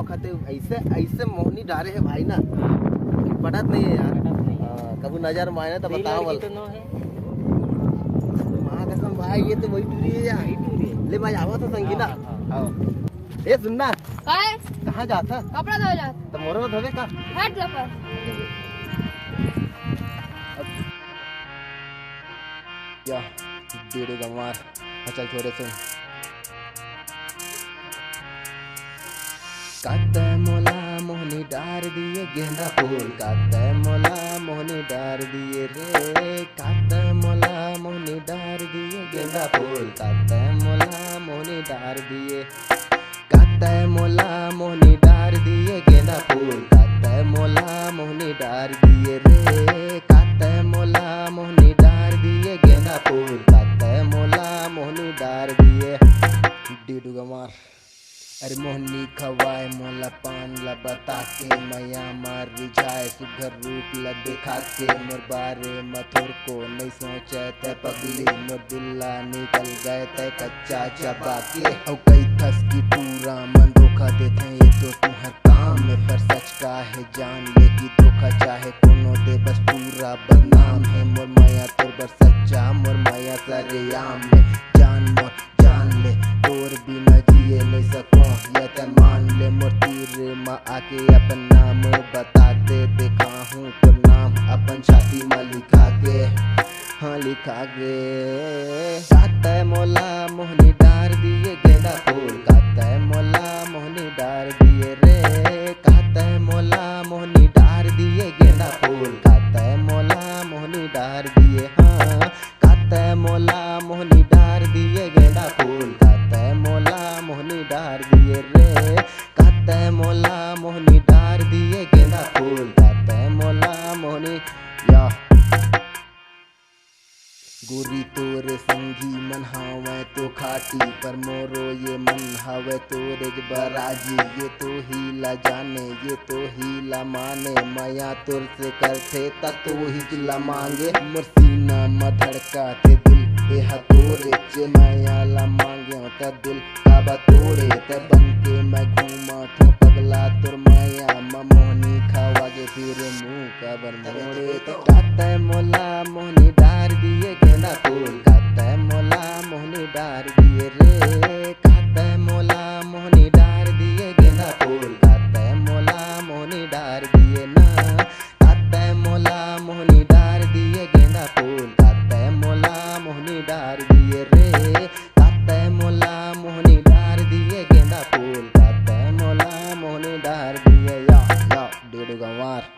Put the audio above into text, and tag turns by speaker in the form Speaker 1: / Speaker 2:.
Speaker 1: भाव खाते ऐसे ऐसे मोहनी डारे है भाई ना कि पटत नहीं है यार। कभी नजर में आए तो बताओ वाल माँ कसम भाई ये तो वही टूरी है यार। ले भाई आवा तो संगीना ए सुनना कहाँ जाता
Speaker 2: कपड़ा धो जाता
Speaker 1: तो मोरो धोवे का
Speaker 2: हट लपर
Speaker 1: या डेढ़ गंवार चल छोरे सुन काते मोला मोहनी डार दिए गेंदा फूल काते मोला मोहनी डार दिए रे काते मोला मोहनी डार दिए गेंदा फूल काते मोला मोहनी डार दिए काते मोला मोहनी डार दिए गेंदा फूल काते मोला मोहनी डार दिए रे काते मोला मोहनी डार दिए गेंदा फूल काते मोला मोहनी डार दिए डीडू गमार अरे मोहनी खवाए मोला पान ला बता के मैया मार रिझाए सुघर रूप ला दिखा के मोर बारे मथुर को नहीं सोचे ते पगली मोर दिल्ला निकल गए ते कच्चा चबा के औ कई थस की पूरा मन धोखा देते ये तो तुम्हार काम में पर सच का है जान ले की धोखा चाहे कोनो दे बस पूरा बदनाम है मोर माया तोर बर सच्चा मोर माया सरेआम में जान मोर जान ले तोर बिना जिए नहीं सको ये तन मान ले मोर तीर माँ आके अपन नाम बता दे देखा हूँ तो नाम अपन छाती में लिखा के हाँ लिखा के काते मोला मोहनी डार दिए गेंदा फूल काते मोला मोहनी डार दिए रे काते मोला मोहनी डार दिए गेंदा फूल काते मोला मोहनी डार दिए हाँ काते मोला मोहनी डार दिए गेंदा फूल काते मोला मोहनी डार दिए रे काते मोला मोहनी डार दिए गेंदा फूल काते मोला मोहनी या गोरी तोरे संगी मन हावे तो खाटी पर मोरो ये मन हावे तोरे बराजी ये तो हीला जाने ये तो हीला माने माया तुर से करते ता तो ही ला मांगे मोर सीना में धड़का थे दिल ए हतोरे चे माया ला मांगे ता दिल काबा तोड़े ते बन के मैं घूमा तो पगला तुर माया मोहनी खावागे फिर मुंह काबर मोड़े तो काते मोला मोहनी डार दिए गेंदा फूल काते मोला मोहनी डार दिए रे काते मोला मोहनी डार दिए गेंदा फूल काते मोला मोहनी डार दिए ना काते मोला मोहनी डार दिए गेंदा फूल काते मोला मोहनी डार दिए रे काते मोला मोहनी डार दिए गेंदा फूल काते मोला मोहनी डार दिए या डेढ़ गंवार।